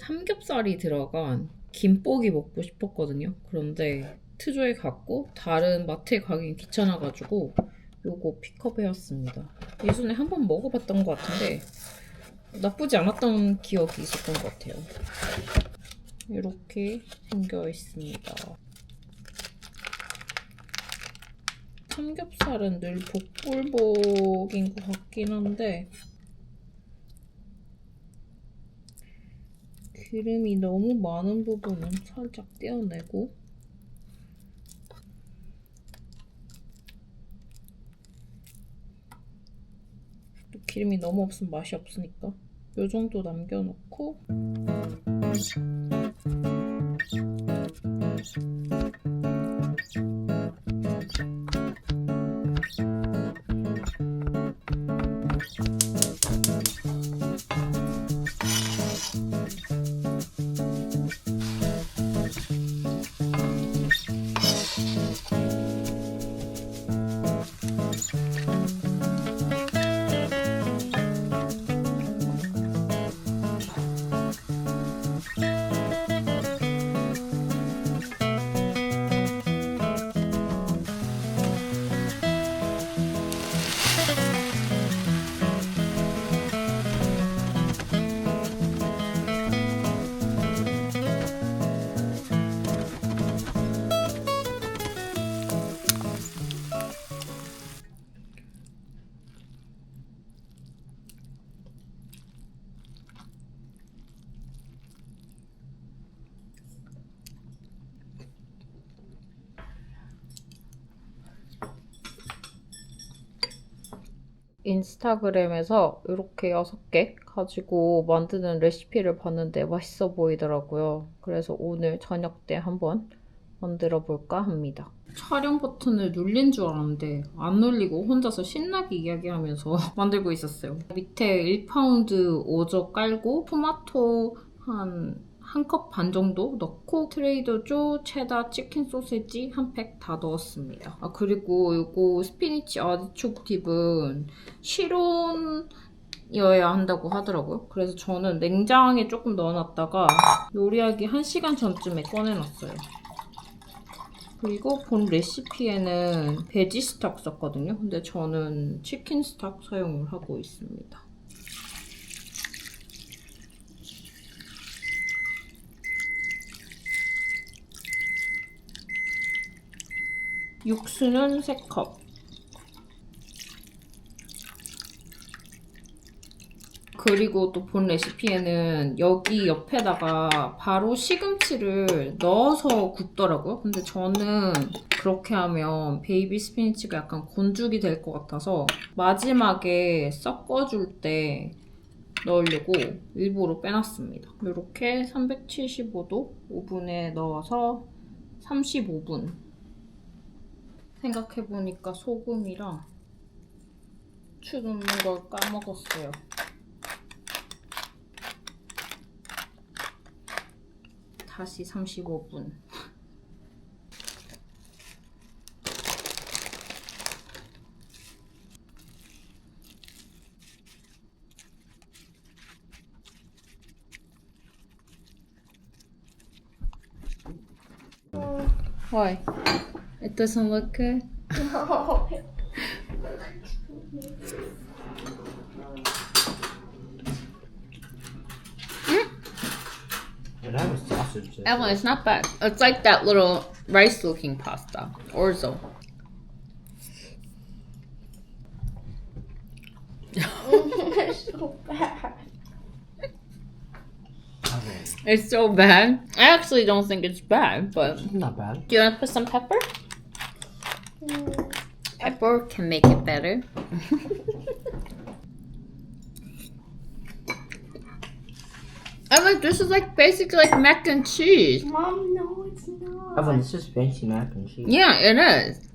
삼겹살이 들어간 김볶이 먹고 싶었거든요. 그런데 트조에 갔고 다른 마트에 가긴 귀찮아가지고 요거 픽업해왔습니다. 예전에 한번 먹어봤던 것 같은데 나쁘지 않았던 기억이 있었던 것 같아요. 이렇게 생겨 있습니다. 삼겹살은 늘 복불복인 것 같긴 한데 기름이 너무 많은 부분은 살짝 떼어내고 또 기름이 너무 없으면 맛이 없으니까 이 정도 남겨놓고 인스타그램에서 이렇게 6개 가지고 만드는 레시피를 봤는데 맛있어 보이더라고요. 그래서 오늘 저녁 때 한번 만들어 볼까 합니다. 촬영 버튼을 눌린 줄 알았는데 안 눌리고 혼자서 신나게 이야기하면서 만들고 있었어요. 밑에 1파운드 오저 깔고 토마토 한 컵 반 정도 넣고 트레이더 조 체다 치킨 소세지 한 팩 다 넣었습니다. 아 그리고 이거 스피니치 아디초크 딥은 실온이어야 한다고 하더라고요. 그래서 저는 냉장에 조금 넣어놨다가 요리하기 1시간 전쯤에 꺼내놨어요. 그리고 본 레시피에는 베지 스톡 썼거든요. 근데 저는 치킨 스톡 사용을 하고 있습니다. 육수는 3컵. 그리고 또 본 레시피에는 여기 옆에다가 바로 시금치를 넣어서 굽더라고요. 근데 저는 그렇게 하면 베이비 스피니치가 약간 건죽이 될 것 같아서 마지막에 섞어줄 때 넣으려고 일부러 빼놨습니다. 이렇게 375도 오븐에 넣어서 35분. 생각해보니까 소금이랑 후추 넣는 걸 까먹었어요. 다시 35분. Why? It doesn't look good? No. It has a sausage. Evelyn, it's not bad. It's like that little rice-looking pasta. Orzo. It's so bad. Okay. It's so bad. I actually don't think it's bad, but It's not bad. do you want to put some pepper? Pepper can make it better. I like this is like basically like mac and cheese. Mom, no, it's not. Evan, this is fancy mac and cheese. Yeah, it is.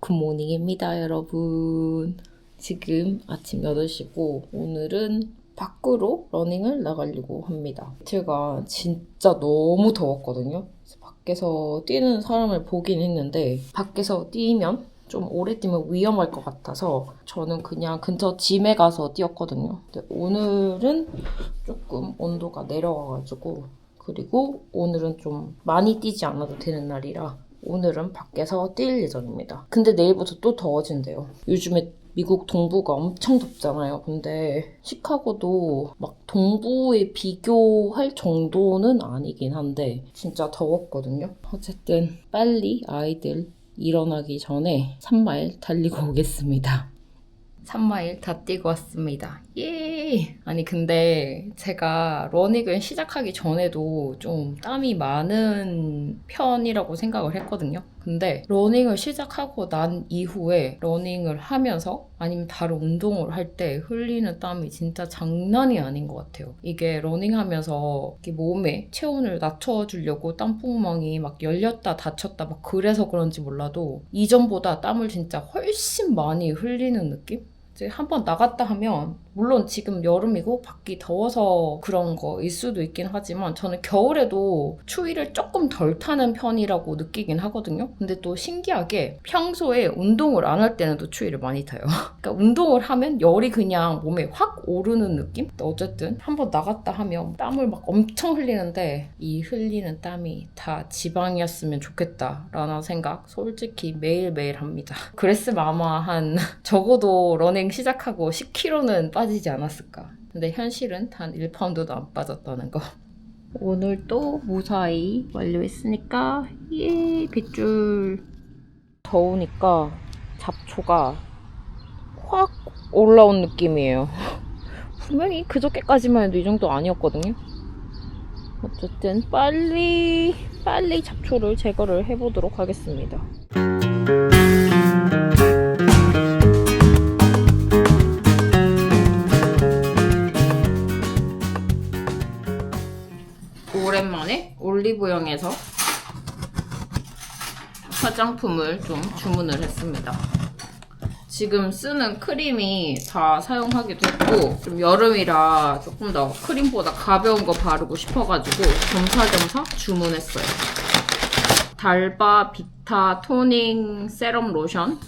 굿모닝입니다, 여러분. 지금 아침 8시고 오늘은 밖으로 러닝을 나가려고 합니다. 제가 진짜 너무 더웠거든요. 그래서 밖에서 뛰는 사람을 보긴 했는데 밖에서 뛰면 좀 오래 뛰면 위험할 것 같아서 저는 그냥 근처 짐에 가서 뛰었거든요. 근데 오늘은 조금 온도가 내려와가지고 그리고 오늘은 좀 많이 뛰지 않아도 되는 날이라 오늘은 밖에서 뛸 예정입니다. 근데 내일부터 또 더워진대요. 요즘에 미국 동부가 엄청 덥잖아요. 근데 시카고도 막 동부에 비교할 정도는 아니긴 한데 진짜 더웠거든요. 어쨌든 빨리 아이들 일어나기 전에 3마일 달리고 오겠습니다. 3마일 다 뛰고 왔습니다. 예! 아니 근데 제가 러닝을 시작하기 전에도 좀 땀이 많은 편이라고 생각을 했거든요. 근데 러닝을 시작하고 난 이후에 러닝을 하면서 아니면 다른 운동을 할 때 흘리는 땀이 진짜 장난이 아닌 것 같아요. 이게 러닝하면서 몸에 체온을 낮춰주려고 땀구멍이 막 열렸다 닫혔다 막 그래서 그런지 몰라도 이전보다 땀을 진짜 훨씬 많이 흘리는 느낌? 이제 한번 나갔다 하면 물론 지금 여름이고 밖이 더워서 그런 거일 수도 있긴 하지만 저는 겨울에도 추위를 조금 덜 타는 편이라고 느끼긴 하거든요. 근데 또 신기하게 평소에 운동을 안 할 때는 또 추위를 많이 타요. 그러니까 운동을 하면 열이 그냥 몸에 확 오르는 느낌? 어쨌든 한번 나갔다 하면 땀을 막 엄청 흘리는데 이 흘리는 땀이 다 지방이었으면 좋겠다라는 생각 솔직히 매일매일 합니다. 그랬으면 아마 한 적어도 러닝 시작하고 10kg는 빠지지 않았을까. 근데 현실은 단 1파운드도 안 빠졌다는 거. 오늘 또 무사히 완료했으니까 예 빗줄. 더우니까 잡초가 확 올라온 느낌이에요. 분명히 그저께까지만 해도 이 정도 아니었거든요. 어쨌든 빨리 잡초를 제거를 해보도록 하겠습니다. 오랜만에 올리브영에서 화장품을 좀 주문을 했습니다. 지금 쓰는 크림이 다 사용하기도 했고 좀 여름이라 조금 더 크림보다 가벼운 거 바르고 싶어가지고 겸사겸사 주문했어요. 달바 비타 토닝 세럼 로션.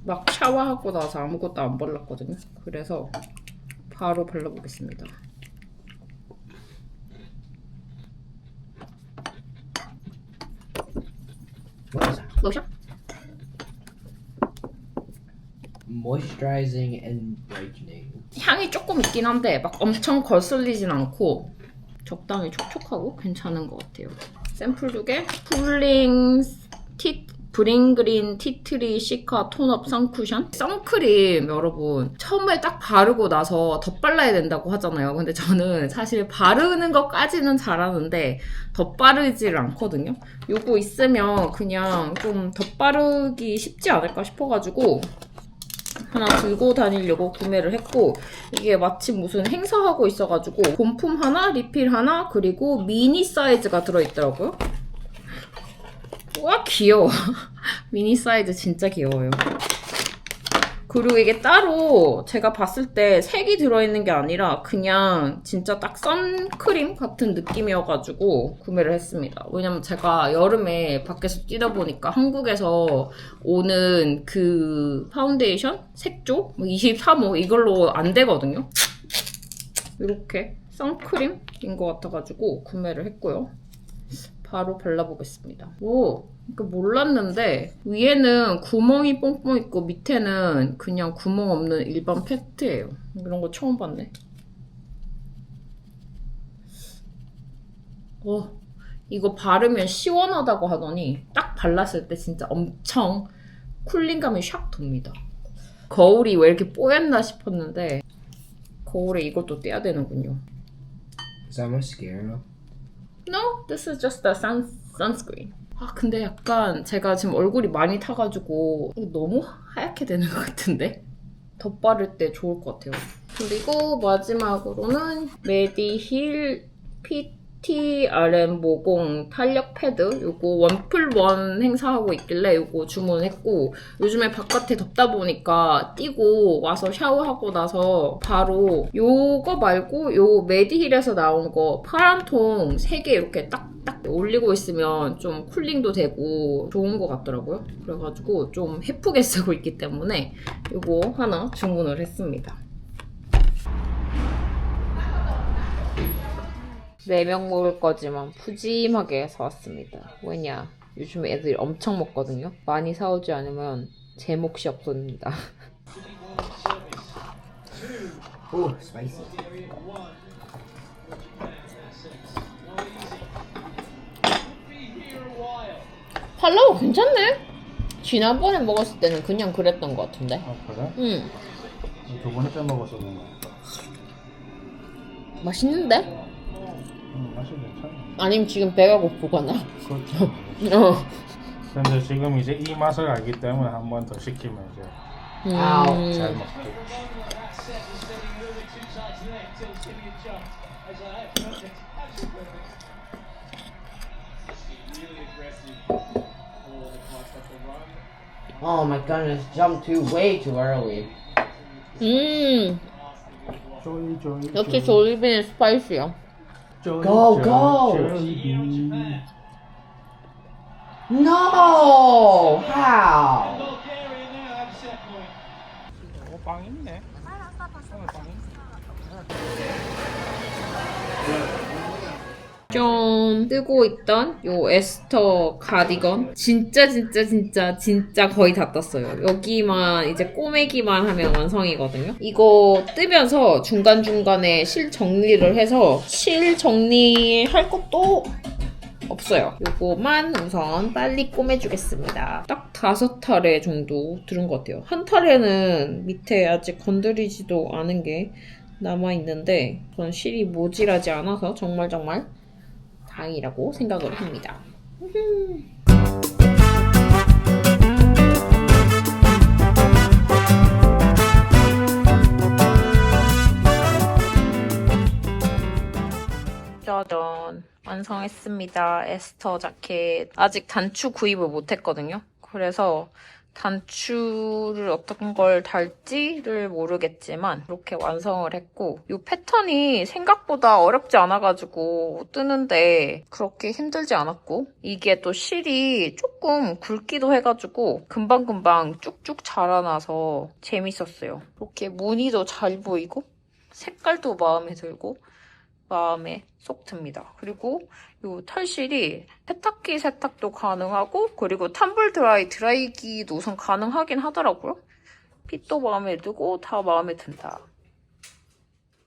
막 샤워하고 나서 아무것도 안 발랐거든요. 그래서 바로 발라보겠습니다. What is that? 로션? Moisturizing and brightening. 향이 조금 있긴 한데 막 엄청 거슬리진 않고 적당히 촉촉하고 괜찮은 것 같아요. 샘플 2개 쿨링 브링그린 티트리 시카 톤업 선쿠션. 선크림 여러분 처음에 딱 바르고 나서 덧발라야 된다고 하잖아요. 근데 저는 사실 바르는 것까지는 잘하는데 덧바르질 않거든요. 요거 있으면 그냥 좀 덧바르기 쉽지 않을까 싶어가지고 하나 들고 다니려고 구매를 했고 이게 마침 무슨 행사하고 있어가지고 본품 하나, 리필 하나, 그리고 미니 사이즈가 들어있더라고요. 와 귀여워. 미니 사이즈 진짜 귀여워요. 그리고 이게 따로 제가 봤을 때 색이 들어있는 게 아니라 그냥 진짜 딱 선크림 같은 느낌이어가지고 구매를 했습니다. 왜냐면 제가 여름에 밖에서 뛰다 보니까 한국에서 오는 그 파운데이션 색조 23호 이걸로 안 되거든요. 이렇게 선크림인 것 같아가지고 구매를 했고요. 바로 발라보겠습니다. 오, 이거 몰랐는데 위에는 구멍이 뽕뽕 있고 밑에는 그냥 구멍 없는 일반 팩트예요. 이런 거 처음 봤네. 이거 바르면 시원하다고 하더니 딱 발랐을 때 진짜 엄청 쿨링감이 샥 돕니다. 거울이 왜 이렇게 뽀얗나 싶었는데 거울에 이것도 떼야 되는군요. Is that mascara? No, this is just the sunscreen. 아 근데 약간 제가 지금 얼굴이 많이 타가지고 이거 너무 하얗게 되는 것 같은데? 덧바를 때 좋을 것 같아요. 그리고 마지막으로는 메디힐 PTRM 모공 탄력 패드 요거 1+1 행사하고 있길래 요거 주문했고 요즘에 바깥에 덥다 보니까 뛰고 와서 샤워하고 나서 바로 요거 말고 요 메디힐에서 나온 거 파란 통 3개 이렇게 딱딱 올리고 있으면 좀 쿨링도 되고 좋은 것 같더라고요. 그래가지고 좀 해프게 쓰고 있기 때문에 이거 하나 주문을 했습니다. 4명 먹을 거지만 푸짐하게 사왔습니다. 왜냐? 요즘 애들이 엄청 먹거든요. 많이 사오지 않으면 제 몫이 없습니다. Oh, spicy. 팔로우 괜찮네? 지난번에 먹었을 때는 그냥 그랬던 것 같은데. 아 그래? 응. 두 번째 먹어서 그런가? 맛있는데? 맛이 괜찮아. 아니면 지금 배가 고프거나. 그렇죠. 어. 근데 지금 이제 이 맛을 알기 때문에 한 번 더 시키면 이제 잘 먹고. Oh my goodness, jumped way too early. 조이 조이. 역시 조리빈의 스파이시야. 조이, Go, 조이, go. 조이. No! How? 빵 있네. 빵 좀 뜨고 있던 요 에스터 가디건 진짜 거의 다 떴어요. 여기만 이제 꼬매기만 하면 완성이거든요. 이거 뜨면서 중간중간에 실 정리를 해서 실 정리할 것도 없어요. 요거만 우선 빨리 꼬매주겠습니다. 딱 5타래 정도 들은 것 같아요. 한 타래는 밑에 아직 건드리지도 않은 게 남아있는데 전 실이 모질하지 않아서 정말 다행이라고 생각을 합니다. 짜잔, 완성했습니다. 에스터 자켓. 아직 단추 구입을 못했거든요. 그래서 단추를 어떤 걸 달지를 모르겠지만 이렇게 완성을 했고, 이 패턴이 생각보다 어렵지 않아가지고 뜨는데 그렇게 힘들지 않았고, 이게 또 실이 조금 굵기도 해가지고 금방금방 쭉쭉 자라나서 재밌었어요. 이렇게 무늬도 잘 보이고 색깔도 마음에 들고 마음에 쏙 듭니다. 그리고 이 털실이 세탁기 세탁도 가능하고, 그리고 텀블 드라이기도 우선 가능하긴 하더라고요. 핏도 마음에 들고 다 마음에 든다.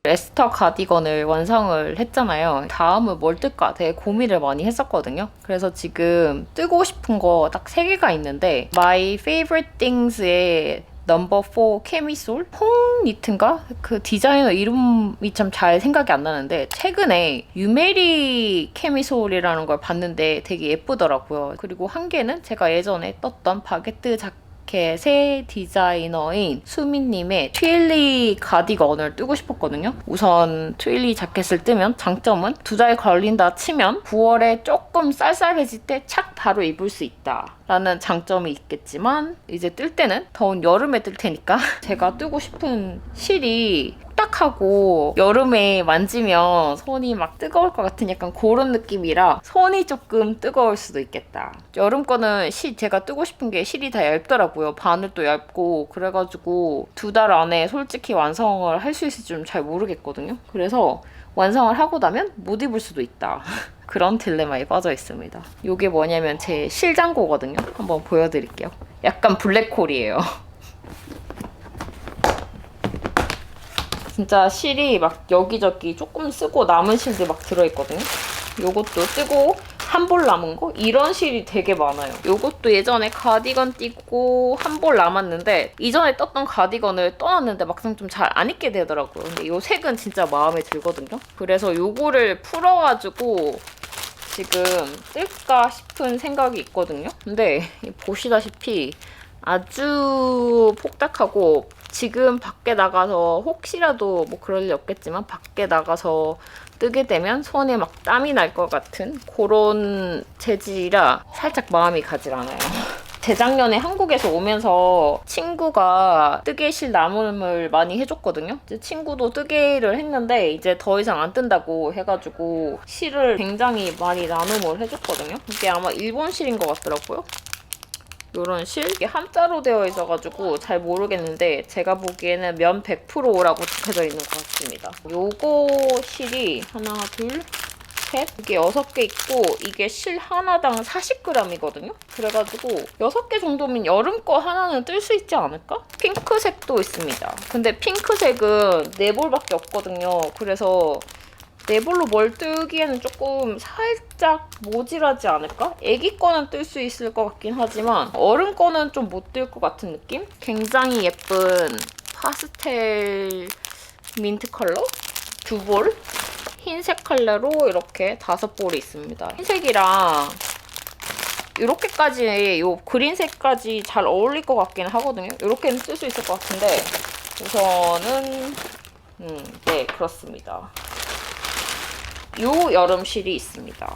에스터 가디건을 완성을 했잖아요. 다음은 뭘 뜰까 되게 고민을 많이 했었거든요. 그래서 지금 뜨고 싶은 거 딱 3개가 있는데, My Favorite Things의 넘버 4 캐미솔? 퐁 니트인가? 그 디자이너 이름이 참 잘 생각이 안 나는데, 최근에 유메리 캐미솔이라는 걸 봤는데 되게 예쁘더라고요. 그리고 한 개는 제가 예전에 떴던 바게트 자켓의 디자이너인 수민님의 트윌리 가디건을 뜨고 싶었거든요. 우선 트윌리 자켓을 뜨면 장점은 2달 걸린다 치면 9월에 조금 쌀쌀해질 때 착 바로 입을 수 있다 라는 장점이 있겠지만, 이제 뜰 때는 더운 여름에 뜰 테니까 제가 뜨고 싶은 실이 딱하고 여름에 만지면 손이 막 뜨거울 것 같은 약간 그런 느낌이라 손이 조금 뜨거울 수도 있겠다. 여름 거는 제가 뜨고 싶은 게 실이 다 얇더라고요. 바늘도 얇고. 그래가지고 2달 안에 솔직히 완성을 할 수 있을지 좀 잘 모르겠거든요. 그래서 완성을 하고 나면 못 입을 수도 있다. 그런 딜레마에 빠져 있습니다. 이게 뭐냐면 제 실장고거든요. 한번 보여드릴게요. 약간 블랙홀이에요. 진짜 실이 막 여기저기 조금 쓰고 남은 실들 막 들어있거든요. 요것도 뜨고 한 볼 남은 거? 이런 실이 되게 많아요. 요것도 예전에 가디건 띄고 한 볼 남았는데, 이전에 떴던 가디건을 떠났는데 막상 좀 잘 안 입게 되더라고요. 근데 요 색은 진짜 마음에 들거든요. 그래서 요거를 풀어가지고 지금 뜰까 싶은 생각이 있거든요. 근데 보시다시피 아주 폭닥하고, 지금 밖에 나가서 혹시라도 뭐 그럴 일 없겠지만 밖에 나가서 뜨게 되면 손에 막 땀이 날 것 같은 그런 재질이라 살짝 마음이 가질 않아요. 재작년에 한국에서 오면서 친구가 뜨개실 나눔을 많이 해줬거든요. 이제 친구도 뜨개를 했는데 이제 더 이상 안 뜬다고 해가지고 실을 굉장히 많이 나눔을 해줬거든요. 이게 아마 일본 실인 것 같더라고요. 요런 실? 이게 한자로 되어 있어가지고 잘 모르겠는데 제가 보기에는 면 100%라고 적혀져 있는 것 같습니다. 요거 실이 하나, 둘, 셋, 이게 6개 있고 이게 실 하나당 40g이거든요? 그래가지고 6개 정도면 여름 거 하나는 뜰 수 있지 않을까? 핑크색도 있습니다. 근데 핑크색은 4볼밖에 없거든요. 그래서 4볼로 뭘 뜨기에는 조금 살짝 모질하지 않을까? 애기 거는 뜰 수 있을 것 같긴 하지만 어른 거는 좀 못 뜰 것 같은 느낌? 굉장히 예쁜 파스텔 민트 컬러 2볼, 흰색 컬러로 이렇게 5볼이 있습니다. 흰색이랑 이렇게까지 요 그린색까지 잘 어울릴 것 같긴 하거든요. 이렇게는 쓸 수 있을 것 같은데 우선은 네, 그렇습니다. 요 여름실이 있습니다.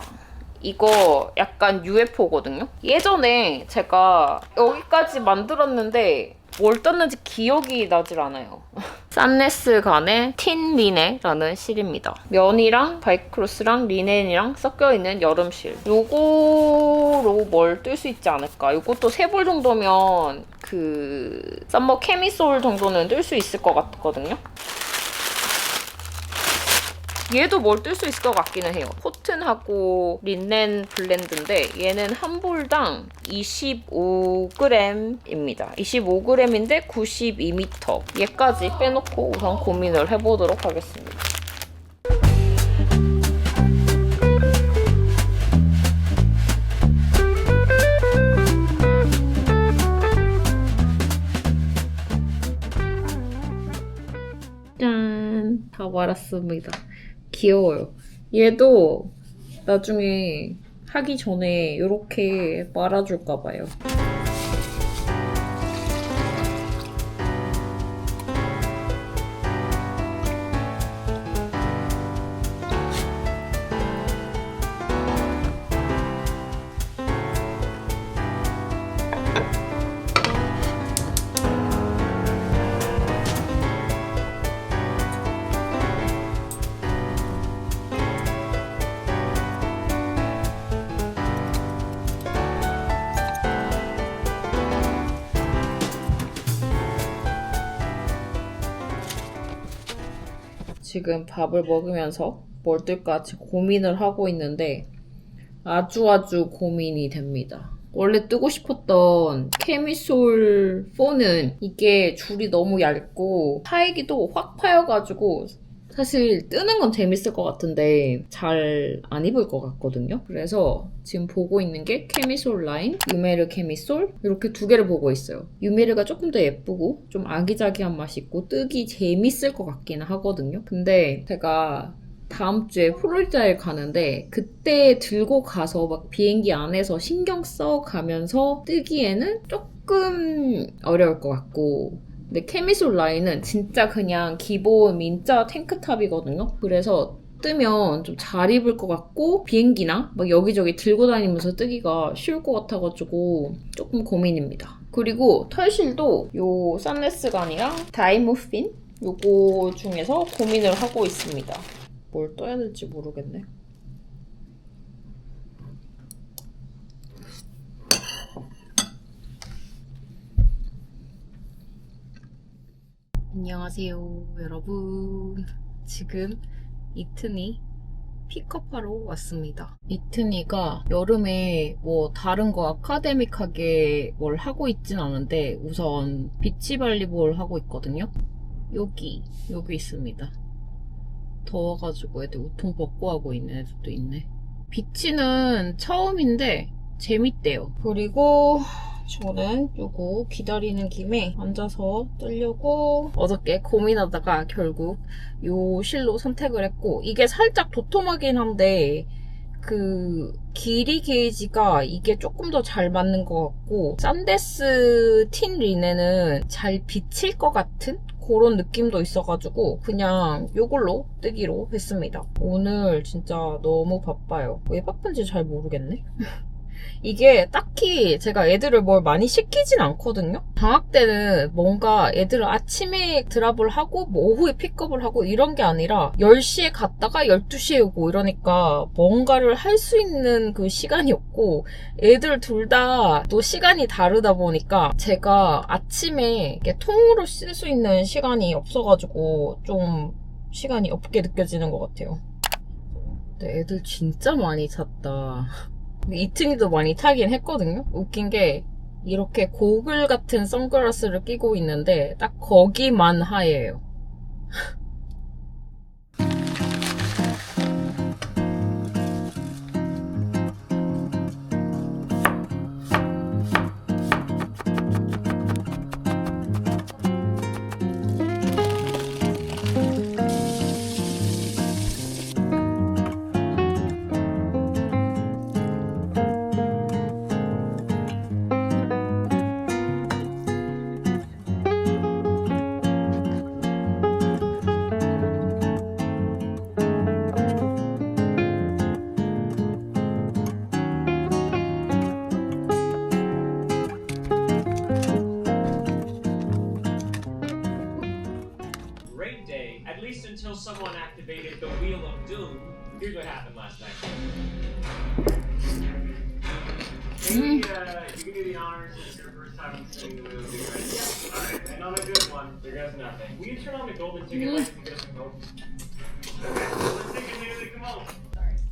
이거 약간 UFO거든요. 예전에 제가 여기까지 만들었는데 뭘 떴는지 기억이 나질 않아요. 산네스 간의 틴 리네라는 실입니다. 면이랑 바이크로스랑 리넨이랑 섞여있는 여름실. 요거로 뭘 뜰 수 있지 않을까. 요것도 3볼 정도면 그 썸머 캐미솔 정도는 뜰 수 있을 것 같거든요. 얘도 뭘 뜰 수 있을 것 같기는 해요. 코튼하고 린넨 블렌드인데 얘는 한 볼당 25g입니다. 25g인데 92m. 얘까지 빼놓고 우선 고민을 해보도록 하겠습니다. 짠! 다 말았습니다. 귀여워요. 얘도 나중에 하기 전에 이렇게 말아줄까봐요. 지금 밥을 먹으면서 뭘 뜰까 같이 고민을 하고 있는데 아주 고민이 됩니다. 원래 뜨고 싶었던 캐미솔 4는 이게 줄이 너무 얇고 파이기도 확 파여가지고 사실 뜨는 건 재밌을 것 같은데 잘 안 입을 것 같거든요. 그래서 지금 보고 있는 게 캐미솔 라인, 유메르 캐미솔 이렇게 2개를 보고 있어요. 유메르가 조금 더 예쁘고 좀 아기자기한 맛이 있고 뜨기 재밌을 것 같기는 하거든요. 근데 제가 다음 주에 플로리다에 가는데 그때 들고 가서 막 비행기 안에서 신경 써 가면서 뜨기에는 조금 어려울 것 같고 근데 캐미솔 라인은 진짜 그냥 기본 민자 탱크탑이거든요. 그래서 뜨면 좀 잘 입을 것 같고 비행기나 막 여기저기 들고 다니면서 뜨기가 쉬울 것 같아가지고 조금 고민입니다. 그리고 털실도 요 산레스간이랑 다이무핀 요거 중에서 고민을 하고 있습니다. 뭘 떠야 될지 모르겠네. 안녕하세요 여러분. 지금 이트니 픽업하러 왔습니다. 이트니가 여름에 뭐 다른 거 아카데믹하게 뭘 하고 있진 않은데 우선 비치발리볼 하고 있거든요. 여기 있습니다. 더워가지고 애들 우통 벗고 하고 있는 애들도 있네. 비치는 처음인데 재밌대요. 그리고 저는 요거 기다리는 김에 앉아서 뜨려고 어저께 고민하다가 결국 요 실로 선택을 했고 이게 살짝 도톰하긴 한데 그 길이 게이지가 이게 조금 더 잘 맞는 것 같고 산데스 틴 리넨은 잘 비칠 것 같은 그런 느낌도 있어가지고 그냥 요걸로 뜨기로 했습니다. 오늘 진짜 너무 바빠요. 왜 바쁜지 잘 모르겠네. 이게 딱히 제가 애들을 뭘 많이 시키진 않거든요. 방학 때는 뭔가 애들을 아침에 드랍을 하고 뭐 오후에 픽업을 하고 이런 게 아니라 10시에 갔다가 12시에 오고 이러니까 뭔가를 할 수 있는 그 시간이 없고, 애들 둘 다 또 시간이 다르다 보니까 제가 아침에 이렇게 통으로 쓸 수 있는 시간이 없어가지고 좀 시간이 없게 느껴지는 것 같아요. 근데 애들 진짜 많이 찼다. 이튼이도 많이 타긴 했거든요. 웃긴 게 이렇게 고글 같은 선글라스를 끼고 있는데 딱 거기만 하얘요. Great day, at least until someone activated the Wheel of Doom. Here's what happened last night. Maybe, you can do the honors. It's your first time singing the Wheel of Doom, right? Yeah. Alright, another good one. There goes nothing. Will you turn on the golden ticket light to get us some hope? Golden ticket nearly come home.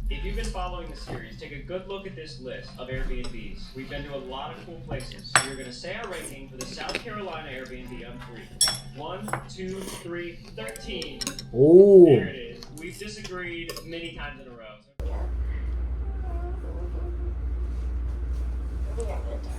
If you've been following the series, take a good look at this list of Airbnbs. We've been to a lot of cool places. So we're going to say our ranking for the South Carolina Airbnb on 3. 1, 2, 3, 13. Oh. There it is. We've disagreed many times in a row. I think I'm gonna die.